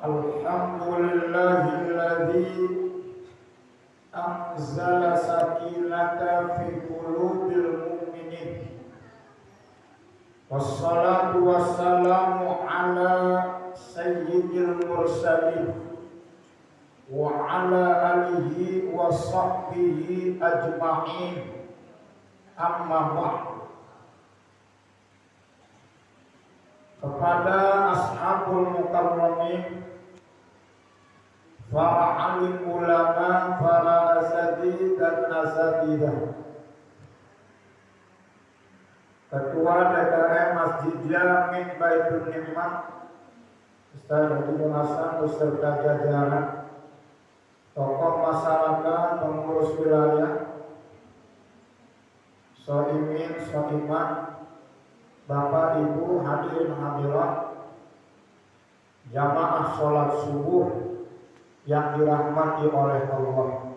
Alhamdulillahilladzi anzala sakinata fi qulubil mu'minin. Wassalatu wassalamu ala sayyidil mursalin wa ala alihi wa sahbihi ajma'in. Amma ba'd. Kepada ashabul mukarramin, para alim ulama, para asadi dan asadidah, Ketua DPR Masjid Jamin Baitul Nikmat, Ustaz Haji Hasan beserta jajaran, tokoh masyarakat, pengurus wilayah, Soimin, Soiman, Bapak Ibu hadirin hadirat, jamaah sholat subuh yang dirahmati oleh Allah.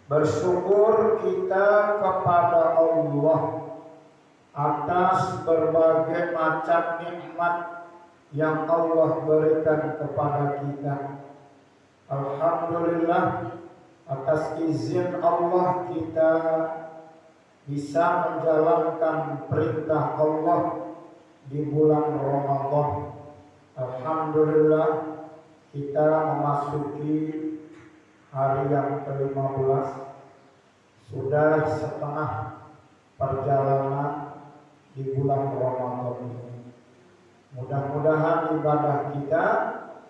Bersyukur kita kepada Allah atas berbagai macam nikmat yang Allah berikan kepada kita. Alhamdulillah, atas izin Allah kita bisa menjalankan perintah Allah di bulan Ramadan. Alhamdulillah, kita memasuki hari yang ke-15. Sudah setengah perjalanan di bulan Ramadan ini. Mudah-mudahan ibadah kita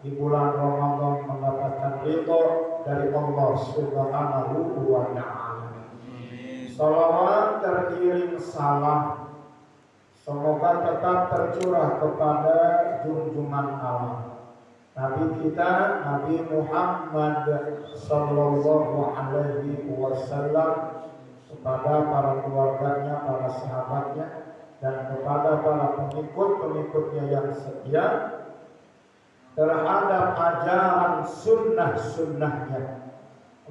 di bulan Ramadan mendapatkan ridho dari Allah Subhanahu wa ta'ala. Salawat teriring salam semoga tetap tercurah kepada junjungan Allah Nabi kita, Nabi Muhammad sallallahu alaihi wasallam, kepada para keluarganya, para sahabatnya, dan kepada para pengikut-pengikutnya yang setia terhadap ajaran sunnah-sunnahnya.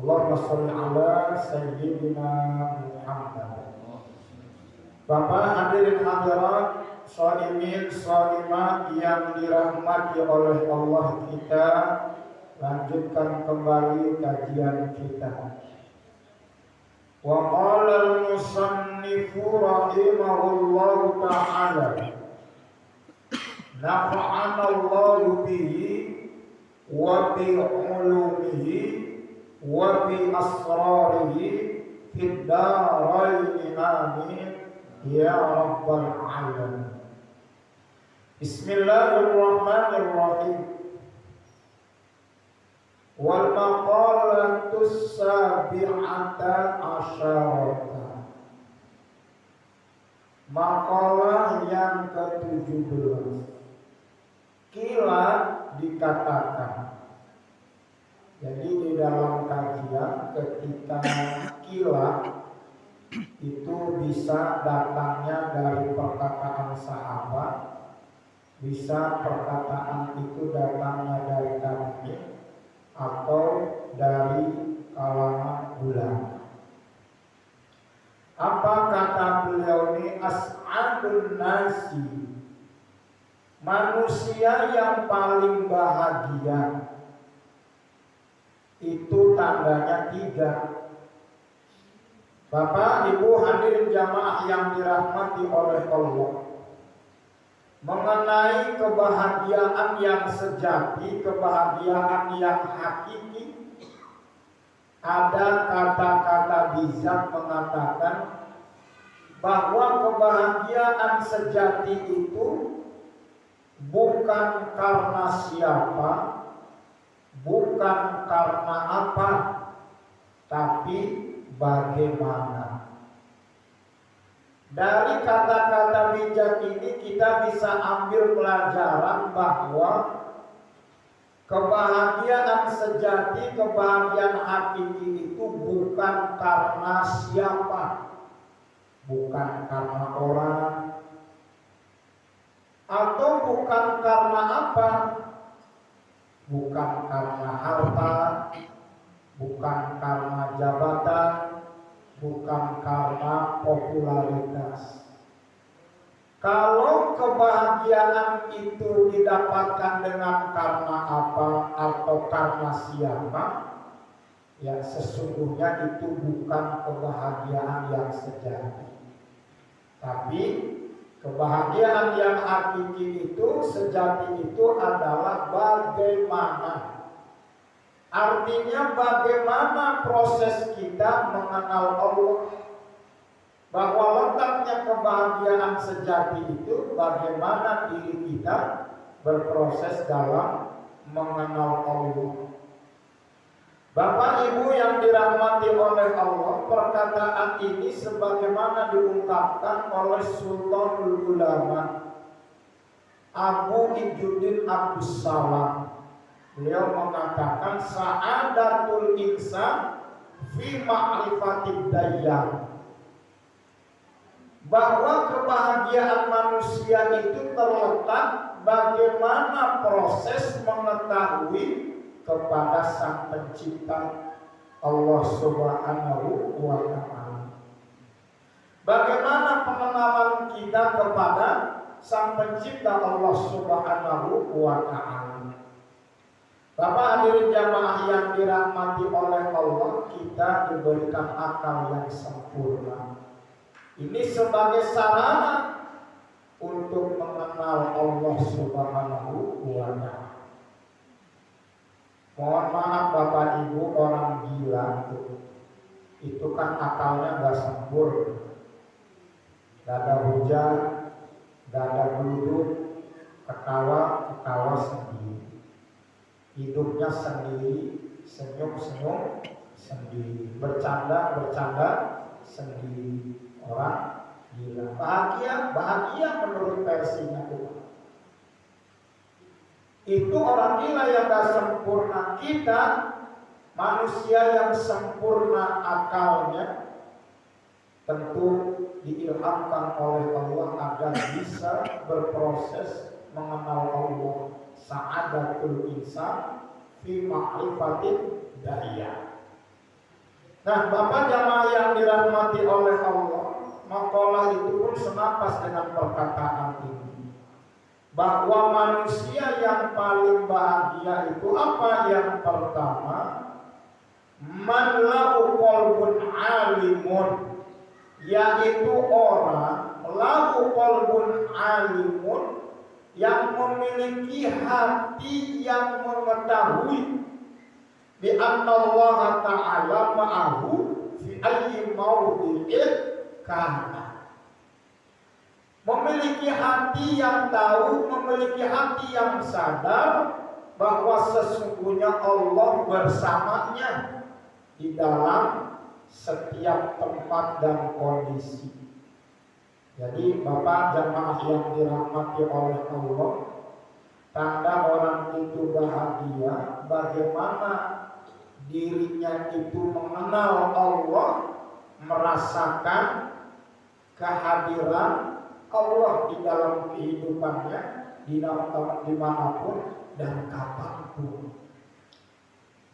Allahumma sholli ala sayyidina Muhammad. Bapak hadirin hadirat, sholimin sholimah yang dirahmati oleh Allah, kita lanjutkan kembali kajian kita. Wa qala al-musannifu rahimahullahu ta'ala, nafa'ana Allahu bihi wa bi ulumihi wa bi asrarihi fid darain amin ya rabbal alamin. Bismillahirrahmanirrahim. Wal maqalatus sabi'ata asyarata. Makalah yang ke-17. Kila dikatakan. Jadi di dalam kajian ketika kila itu bisa datangnya dari perkataan sahabat, bisa perkataan itu datangnya dari tabi'in, atau dari kalangan ulama. Apa kata beliau ini? As'adun nasi, manusia yang paling bahagia. Itu tandanya 3. Bapak, Ibu hadirin jamaah yang dirahmati oleh Allah, mengenai kebahagiaan yang sejati, kebahagiaan yang hakiki, ada kata-kata bijak mengatakan bahwa kebahagiaan sejati itu bukan karena siapa, bukan karena apa, tapi bagaimana. Dari kata-kata bijak ini kita bisa ambil pelajaran bahwa kebahagiaan sejati, kebahagiaan hakiki itu bukan karena siapa, bukan karena orang, atau bukan karena apa, bukan karena harta, bukan karena jabatan, bukan karena popularitas. Kalau kebahagiaan itu didapatkan dengan karena apa atau karena siapa, ya sesungguhnya itu bukan kebahagiaan yang sejati. Tapi kebahagiaan yang hakiki itu, sejati itu adalah bagaimana. Artinya bagaimana proses kita mengenal Allah. Bahwa letaknya kebahagiaan sejati itu bagaimana diri kita berproses dalam mengenal Allah. Bapak Ibu yang dirahmati oleh Allah, perkataan ini sebagaimana diungkapkan oleh Sultanul Ulama Abu Ijuddin Abdus Salam. Beliau mengatakan sa'adatul insan fi ma'rifatid dayyan, bahwa kebahagiaan manusia itu terletak bagaimana proses mengetahui kepada Sang Pencipta Allah Subhanahu wa Ta'ala. Bagaimana pengenalan kita kepada Sang Pencipta Allah Subhanahu wa Ta'ala. Bapak hadirin jamaah yang dirahmati oleh Allah, kita diberikan akal yang sempurna. Ini sebagai sarana untuk mengenal Allah Subhanahu wa Ta'ala. Mohon maaf Bapak Ibu, orang gila itu kan akalnya gak sempurna. Gak ada hujan, gak ada duduk, ketawa sendiri. Hidupnya sendiri, senyum sendiri, bercanda sendiri. Orang gila. Bahagia menurut versinya Tuhan. Itu orang gila yang gak sempurna. Kita manusia yang sempurna akalnya tentu diilhamkan oleh Allah agar bisa berproses mengenal Allah. Sa'adatul insan fi ma'rifatid dayyan. Nah, Bapak jamaah yang dirahmati oleh Allah, makalah itu pun senapas dengan perkataan ini, bahwa manusia yang paling bahagia itu apa? Yang pertama, man lahu qalbun alimun, yaitu orang lahu qalbun alimun yang memiliki hati yang mengetahui bi anna Allah Ta'ala ma'ahu fi ayyi mawdi'in kana. Memiliki hati yang tahu, memiliki hati yang sadar bahwa sesungguhnya Allah bersamanya di dalam setiap tempat dan kondisi. Jadi Bapak jamaah yang dirahmati oleh Allah, tanda orang itu bahagia bagaimana dirinya itu mengenal Allah, merasakan kehadiran Allah di dalam kehidupannya, dimanapun dan kapanpun.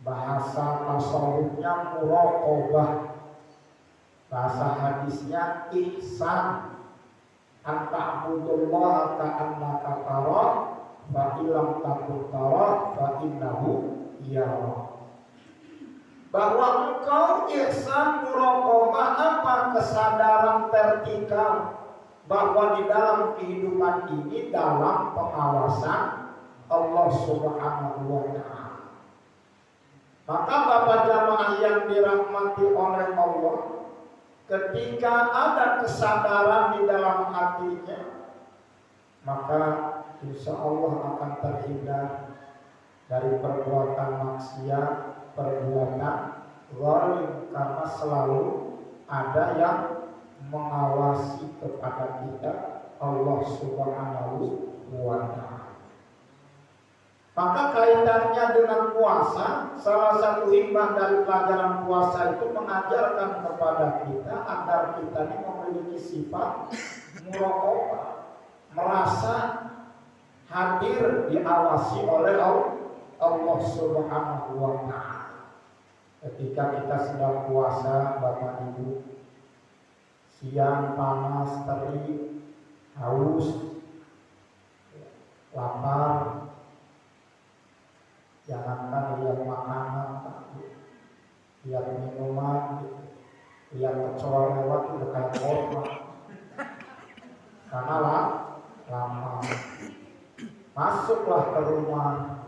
Bahasa tasawufnya muraqabah, bahasa hadisnya ihsan, anta'budullaha ka'annaka tarah fa illam takun tarah fa innahu yarah. Bahwa engkau ihsan muraqabah apa? Kesadaran vertikal bahwa di dalam kehidupan ini dalam pengawasan Allah Subhanahu wa Ta'ala. Maka Bapak jamaah yang dirahmati oleh Allah, ketika ada kesadaran di dalam hatinya, maka insya Allah akan terhindar dari perbuatan maksiat, perbuatan zalim, karena selalu ada yang mengawasi kepada kita, Allah Subhanahu wa Ta'ala. Maka kaitannya dengan puasa, salah satu hikmah dari pelajaran puasa itu mengajarkan kepada kita agar kita ini memiliki sifat muraqabah, merasa hadir diawasi oleh Allah Subhanahu wa Ta'ala. Ketika kita sedang puasa, Bapak Ibu, siang panas terik, haus, lapar, jangankan lihat makanan, lihat minuman, lihat kecoa lewat udah kayak korban. Karena lama. Masuklah ke rumah,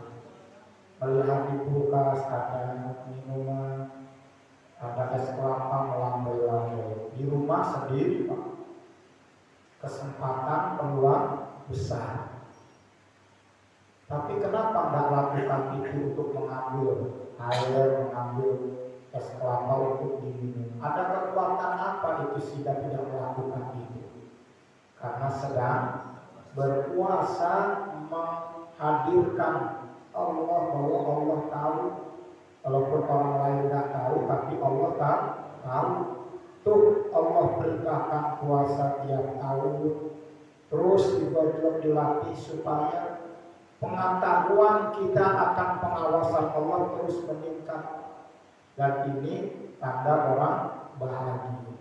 melihat di kulkas ada minuman, ada es kelapa melambai-lambai. Di rumah sendiri, Pak. Kesempatan peluang besar. Tapi kenapa nggak lakukan itu untuk mengambil air, mengambil es kelapa untuk diminum? Ada kekuatan apa itu sehingga tidak melakukan itu? Karena sedang berpuasa menghadirkan Allah, bahwa Allah tahu. Walaupun orang lain nggak tahu, tapi Allah tahu. Tuh Allah perintahkan puasa tiap tahun. Terus dilatih supaya pengetahuan kita akan pengawasan Allah terus meningkat. Dan ini tanda orang bahagia.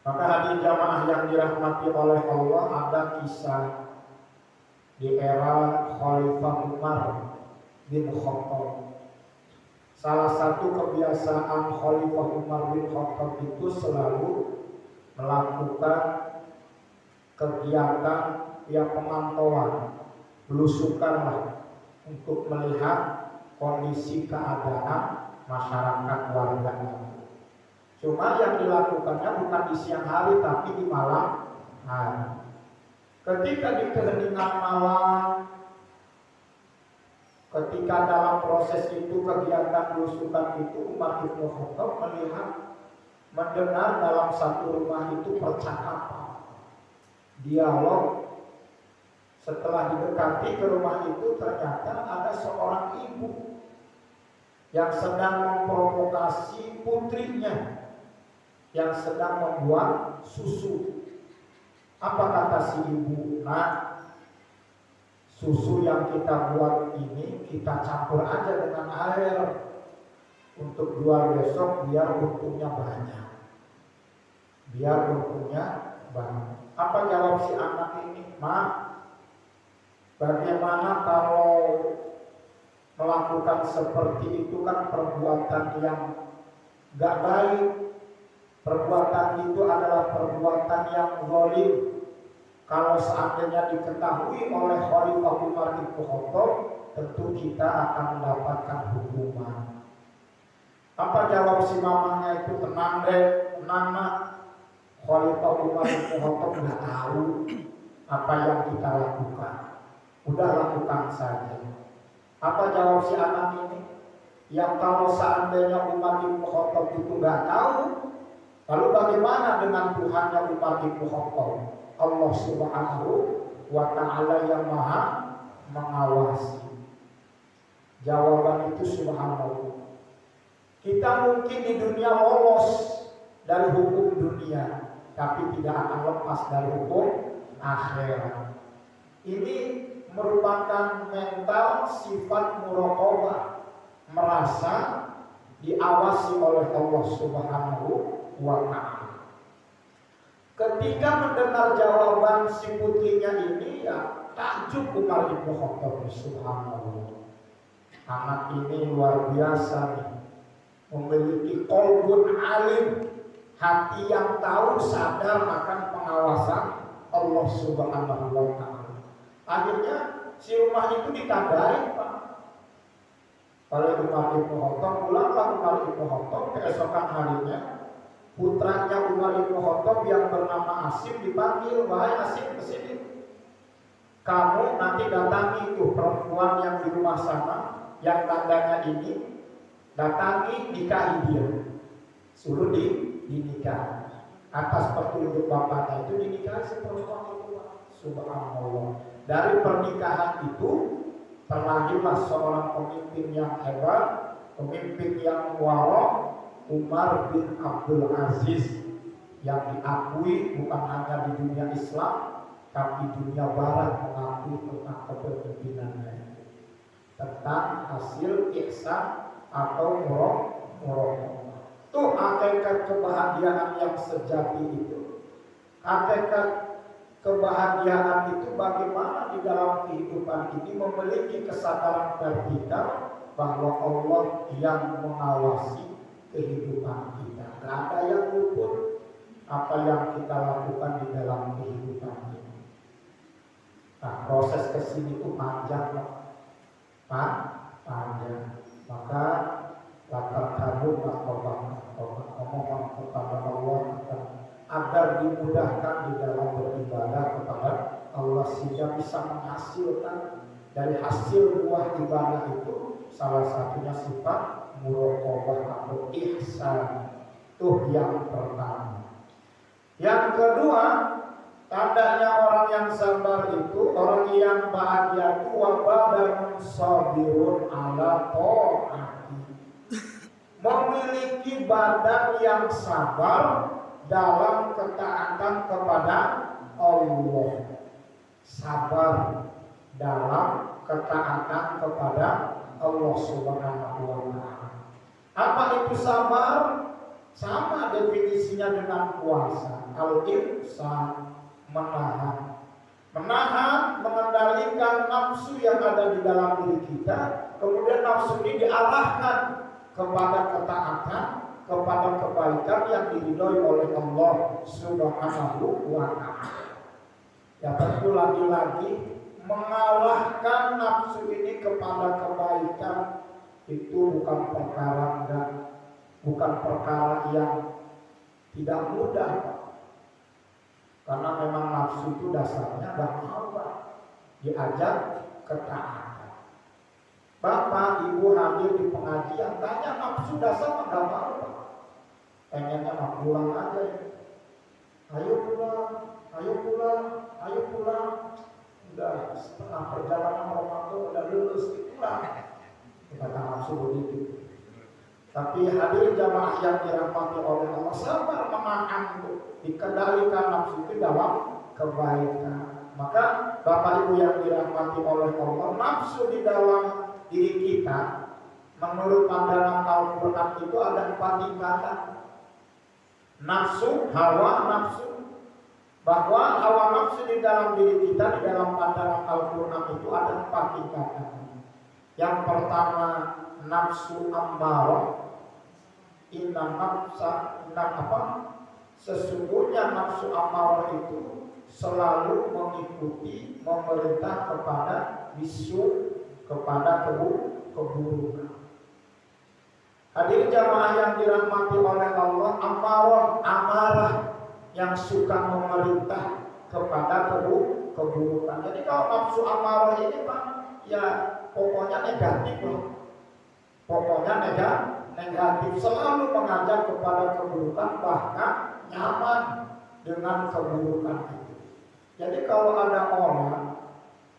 Maka hadirin jamaah yang dirahmati oleh Allah, ada kisah di era Khalifah Umar bin Khattab. Salah satu kebiasaan Khalifah Umar bin Khattab itu selalu melakukan kegiatan yang pemantauan, belusukan untuk melihat kondisi keadaan masyarakat warganya. Cuma yang dilakukannya bukan di siang hari tapi di malam hari. Ketika di keheningan malam, ketika dalam proses itu kegiatan belusukan itu, Umar bin Khattab mendengar dalam satu rumah itu percakapan, dialog. Setelah didekati ke rumah itu, ternyata ada seorang ibu yang sedang memprovokasi putrinya yang sedang membuat susu. Apa kata si ibu? Nah, susu yang kita buat ini kita campur aja dengan air untuk jual besok biar untungnya banyak. Apa jawab si anak ini? Ma, bagaimana kalau melakukan seperti itu? Kan perbuatan yang gak baik. Perbuatan itu adalah perbuatan yang zalim. Kalau seandainya diketahui oleh Khalifah Umar bin Khattab, tentu kita akan mendapatkan hukuman. Apa jawab si mamanya itu? Tenang deh, tenang nak. Khalifah Umar bin Khattab nggak tahu apa yang kita lakukan. Udah lakukan saja. Apa jawab si anak ini? Yang kalau seandainya Umar bin Khattab itu nggak tahu, lalu bagaimana dengan Tuhannya Umar bin Khattab? Allah Subhanahu wa Ta'ala yang maha mengawasi. Jawaban itu subhanallah. Kita mungkin di dunia lolos dari hukum dunia, tapi tidak akan lepas dari hukum akhirat. Ini merupakan mental sifat muraqabah, merasa diawasi oleh Allah Subhanahu wa Ta'ala. Ketika mendengar jawaban si putrinya ini, ya takjub Umar bin Khattab. Subhanallah, anak ini luar biasa nih, memiliki qalbun alim, hati yang tahu sadar akan pengawasan Allah Subhanahu wa Ta'ala. Akhirnya si rumah itu ditandai, Pak, oleh Umar bin Khattab. Pulanglah Umar bin Khattab. Keesokan harinya putranya Umar bin Khattab yang bernama Asim dipanggil. Wahai Asim, kesini. Kamu nanti datangi itu perempuan yang di rumah sana, yang tandanya ini, datangi, nikahi dia. Suruh dinikahi. Atas petunjuk bapaknya itu dinikahi si perempuan itu. Subhanallah. Dari pernikahan itu terlahirlah seorang pemimpin yang hebat, pemimpin yang waro, Umar bin Abdul Aziz, yang diakui bukan hanya di dunia Islam, tapi dunia Barat mengakui tentang kepemimpinannya, tentang hasil ihsan atau muraqabah. Tuh hakikat kebahagiaan yang sejati itu, hakikat kebahagiaan itu bagaimana di dalam kehidupan ini memiliki kesadaran vertikal bahwa Allah yang mengawasi kehidupan kita. Tidak ada yang luput apa yang kita lakukan di dalam kehidupan ini. Nah, proses kesini itu panjang, panjang. Maka latar kabut atau memohon kepada Allah agar dimudahkan di dalam beribadah kepada Allah sehingga bisa menghasilkan dari hasil buah ibadah itu salah satunya sifat muraqabah atau ihsan. Itu yang pertama. Yang kedua, tandanya orang yang sabar itu, orang yang bahagia itu wabadarun sabirun ala ta'ati, memiliki badan yang sabar dalam ketaatan kepada Allah. Sabar dalam ketaatan kepada Allah Subhanahu wa ta'ala. Apa itu sabar? Sama definisinya dengan puasa. Al-insan, menahan, mengendalikan nafsu yang ada di dalam diri kita. Kemudian nafsu ini diarahkan kepada ketaatan, kepada kebaikan yang diridhoi oleh Allah Subhanahu wa ta'ala. Ya tentu lagi-lagi mengalahkan nafsu ini kepada kebaikan itu bukan perkara yang tidak mudah, karena memang nafsu itu dasarnya gak mau diajak ketaatan. Bapak, ibu hadir di pengajian, tanya nafsu dasar gak mau, pengennya mau pulang aja ya. Ayo pulang. Udah setengah perjalanan Ramadan udah lulus pulang. Kita nafsu begitu. Tapi hadir jamaah yang dirahmati oleh Allah, sabar menahan itu, dikendalikan nafsu itu dalam kebaikan. Maka Bapak Ibu yang dirahmati oleh Allah, nafsu di dalam diri kita menurut pandangan Al-Quran itu ada 4 tingkatan. Nafsu, hawa nafsu. Bahwa hawa nafsu di dalam diri kita, di dalam pandangan Al-Quran itu ada 4 tingkatan. Yang pertama nafsu ammarah. Sesungguhnya nafsu ammarah itu selalu mengikuti, memerintah kepada bisu, kepada keburukan. Hadirin jamaah yang dirahmati oleh Allah, amarah yang suka memerintah kepada keburukan. Jadi kalau nafsu amarah ini Pak, ya pokoknya negatif loh. Pokoknya negatif, selalu mengajak kepada keburukan, bahkan nyaman dengan keburukan itu. Jadi kalau ada orang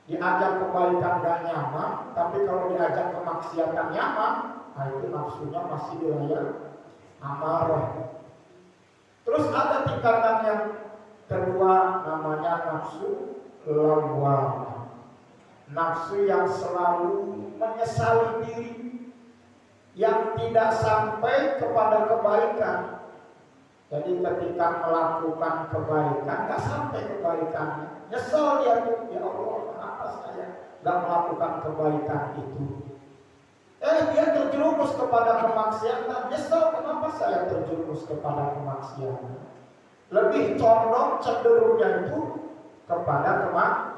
diajak kebaikan gak nyaman, tapi kalau diajak kemaksiatan nyaman, nah itu nafsunya masih di layar amarah. Terus ada tingkatan yang kedua, namanya nafsu lawwamah. Nafsu yang selalu menyesali diri, yang tidak sampai kepada kebaikan. Jadi ketika melakukan kebaikan gak sampai kebaikannya, nyesel dia tuh, ya Allah kenapa saya gak melakukan kebaikan itu. Dia terjerumus kepada kemaksiatan, nyesel kenapa saya terjerumus kepada kemaksiatan. Lebih condong cenderungnya itu kepada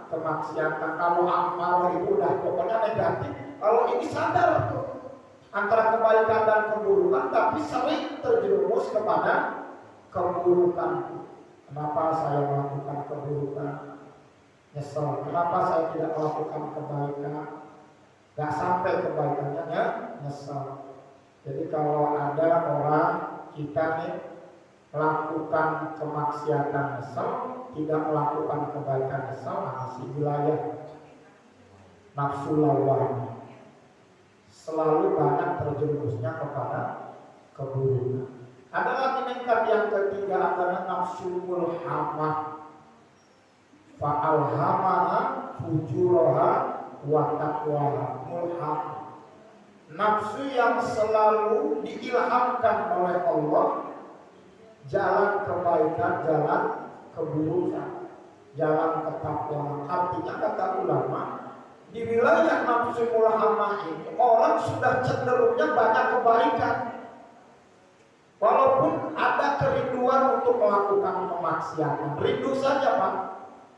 kemaksiatan. Kalau amal itu udah pokoknya negatif. Kalau ini sadar tuh antara kebaikan dan keburukan, tapi sering terjerumus kepada keburukan. Kenapa saya melakukan keburukan? Nyesel. Kenapa saya tidak melakukan kebaikan? Gak sampai kebaikannya, nyesel. Jadi kalau ada orang kita nih melakukan kemaksiatan nyesel, tidak melakukan kebaikan nyesel, masih wilayah nafsu lawwamah. Selalu banyak terjerumusnya kepada keburukan. Ada lagi tingkat yang ketiga, adalah nafsu mulhamah. Fa'alhamaha fujuraha wa taqwaha. Mulham, nafsu yang selalu diilhamkan oleh Allah jalan kebaikan, jalan keburukan. jalan ketakwaan. Artinya kata ulama, di wilayah nafsu mulhamah ini orang sudah cenderungnya banyak kebaikan. Walaupun ada kerinduan untuk melakukan kemaksiatan, rindu saja Pak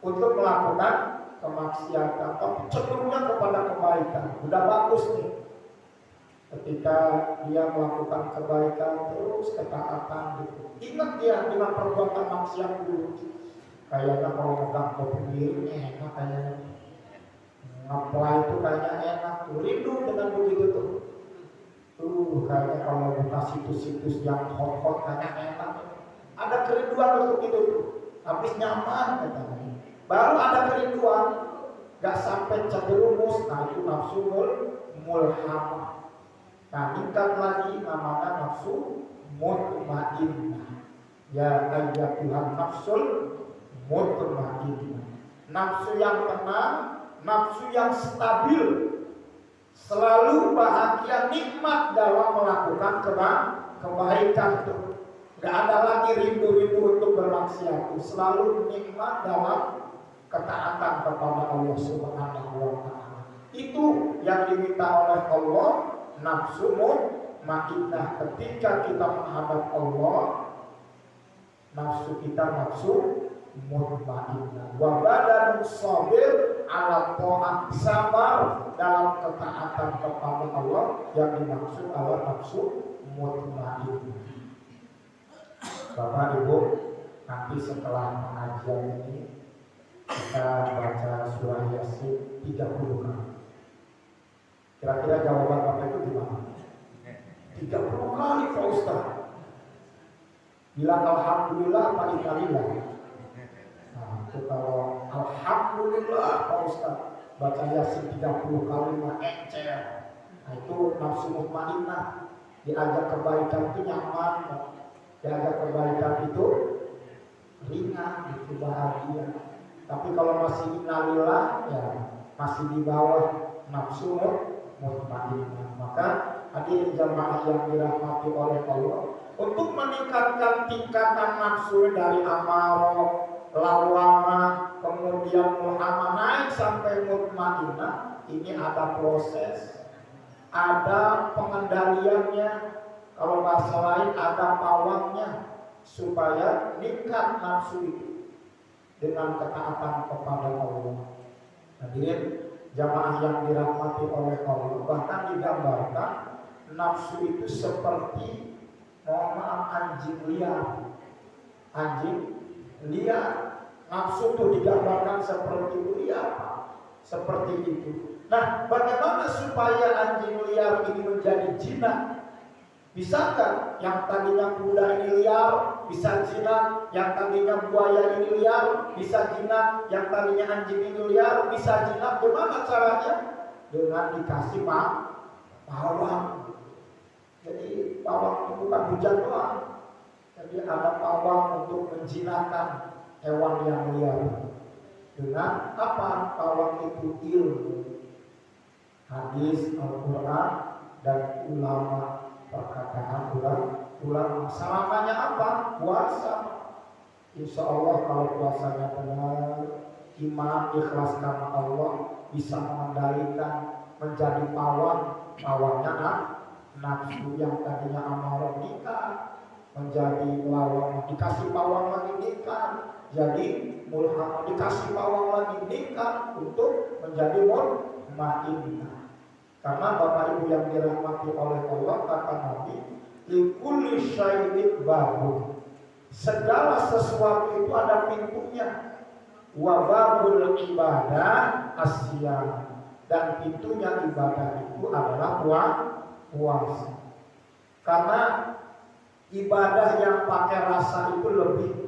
untuk melakukan kemaksiatan, tapi cenderungnya kepada kebaikan. Udah bagus nih. Ketika dia melakukan kebaikan terus ketaatan gitu. Ingat dia dengan perbuatan maksiat dulu. Kayaknya kalau megang kopi enak kayaknya. Ngapain itu kayaknya enak tuh. Rindu dengan begitu tuh. Kayaknya kalau buka situs-situs yang hot-hot kayaknya enak. Ada kerinduan untuk itu tuh. Habis nyaman katanya. Baru ada kerinduan. Gak sampai cenderumus. Nah itu nafsu mulhamah. Nah, tingkat lagi namanya nafsu mutmainnah. Ya ayyatuhan nafsul mutmainnah. Nafsu yang tenang, nafsu yang stabil, selalu bahagia nikmat dalam melakukan kebaikan itu. Gak ada lagi rindu-rindu untuk bermaksiat. Selalu nikmat dalam ketaatan kepada Allah Subhanahu wa Ta'ala. Itu yang diminta oleh Allah. Nafsu mutmainnah. Ketika kita menghadap Allah, nafsu kita nafsu mutmainnah. Wa badan sabir ala ta'at, sabar dalam ketaatan kepada Allah yang dimaksud adalah nafsu mutmainnah. Bapak Ibu, nanti setelah pengajian ini kita baca surah Yasin 30 kali. Kira-kira jawaban Bapak itu gimana? 30 kali Pak Ustaz. Bilang alhamdulillah Pak Innalillah. Nah itu kalau alhamdulillah Pak Ustaz baca Yasin 30 kali mah encer. Nah itu nafsu mutmainnah. Diajak kebaikan itu nyaman Pak. Diajak kebaikan itu ringan, itu bahagia. Tapi kalau masih innalillah ya masih di bawah nafsu mutmainnah. Maka hadirin jamaah yang dirahmati oleh Allah, untuk meningkatkan tingkatan nafsu dari amarah, lawamah, kemudian mulhamah naik sampai mutmainnah, ini ada proses, ada pengendaliannya. Kalau bahasa lain ada pawangnya supaya meningkat nafsu itu dengan ketaatan kepada Allah. Hadirin jamaah yang dirahmati oleh Allah, bahkan digambarkan nafsu itu seperti anjing liar. Anjing liar, nafsu itu digambarkan seperti liar, seperti itu. Nah, bagaimana supaya anjing liar ini menjadi jinak? Bisakah yang tadinya kuda ini liar bisa jinak, yang tadinya buaya ini liar bisa jinak, yang tadinya anjing ini liar bisa jinak? Bagaimana caranya? Dengan dikasih pawang. Jadi pawang itu bukan hujan doang. Jadi ada pawang untuk menjinakkan hewan yang liar. Dengan apa? Pawang itu ilmu, hadis, Al-Quran, dan ulama. Perkataan ulama. Selamanya apa? Puasa. Insya Allah kalau puasanya benar, iman, ikhlas karena Allah, bisa mengendalikan menjadi pawang. Pawangnya nafsu yang tadinya amarah nikah menjadi lawang, dikasih pawang lagi nikah, jadi mulhamah, dikasih pawang lagi nikah untuk menjadi mutmainnah. Karena Bapak Ibu yang dirahmati oleh Allah, kata Nabi, likulli syai'in babun. Segala sesuatu itu ada pintunya. Wa babul ibadah asyam. Dan pintunya ibadah itu adalah puasa. Karena ibadah yang pakai rasa itu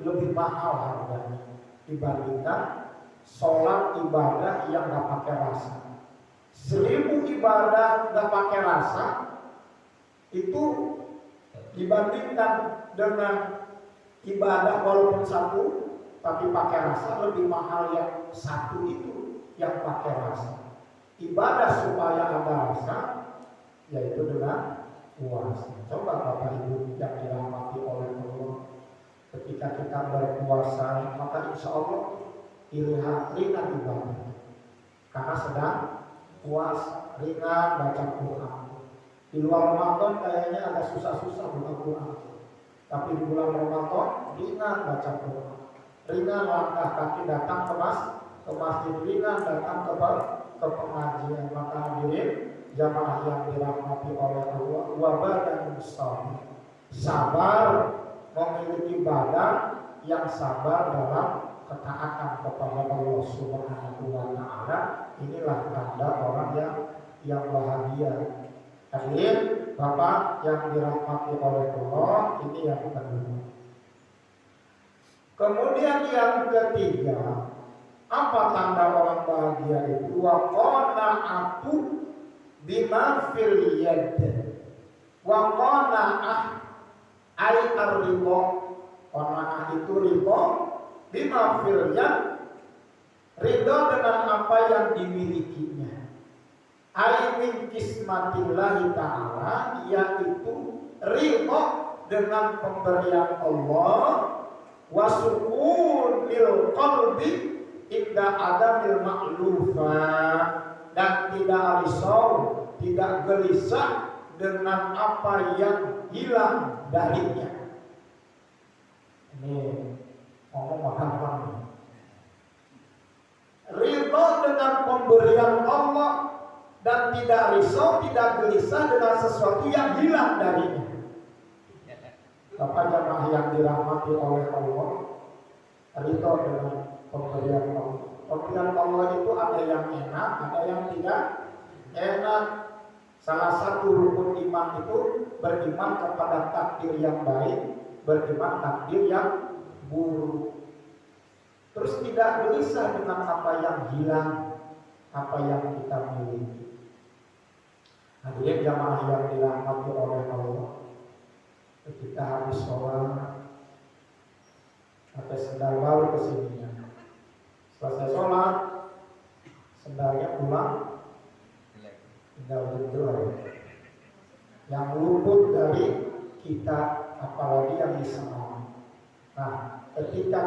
lebih mahal harganya dibandingkan sholat ibadah yang nggak pakai rasa. 1000 ibadah nggak pakai rasa itu dibandingkan dengan ibadah walaupun satu tapi pakai rasa, lebih mahal yang satu itu yang pakai rasa. Ibadah supaya ada rasa yaitu dengan puasa. Coba Bapak Ibu yang dirahmati oleh Allah, ketika kita berpuasa maka insya Allah pilihan ringan ibadah karena sedang puasa, ringan baca Quran. Di luar Ramadan kayaknya agak susah-susah baca Quran, tapi di bulan Ramadan ringan baca Quran, ringan langkah kaki datang ke masjid, ringan datang ke pengajian. Maka hadirin jamaah yang dirahmati oleh Allah, wabah dan musafir, sabar memiliki badan yang sabar dalam ketaatan kepada Allah Subhanahu wa Ta'ala. Inilah tanda orang yang bahagia. Hadirin Bapak yang dirahmati oleh Allah, ini yang kedua. Kemudian yang ketiga, apa tanda orang bahagia itu? Wa qana'atu bima fil yad. Wa qana'ah ay ar-ridha. Qana'ah itu ridha, bima fil yad, ridha dengan apa yang dimilikinya. Ay min kismatillahi ta'ala, yaitu ridha dengan pemberian Allah. Wa sukunil qalbi inda adamil ma'lufa, dan tidak risau, tidak gelisah dengan apa yang hilang darinya. Ini ngomong apa? Ridha dengan pemberian Allah dan tidak risau, tidak gelisah dengan sesuatu yang hilang darinya. Bapak jamaah yang dirahmati oleh Allah, ridha dengan pemberian Allah. Pemberian Allah itu ada yang enak, ada yang tidak enak. Salah satu rukun iman itu beriman kepada takdir yang baik, beriman takdir yang buruk. Terus tidak gelisah dengan apa yang hilang, apa yang kita miliki. Hadirin jamaah yang dirahmati oleh Allah, ketika habis sholat, pakai sendal baru kesininya. Selesai sholat, sendalnya pulang, tinggal jelek. Yang luput dari kita, apalagi yang disenangi. Nah, ketika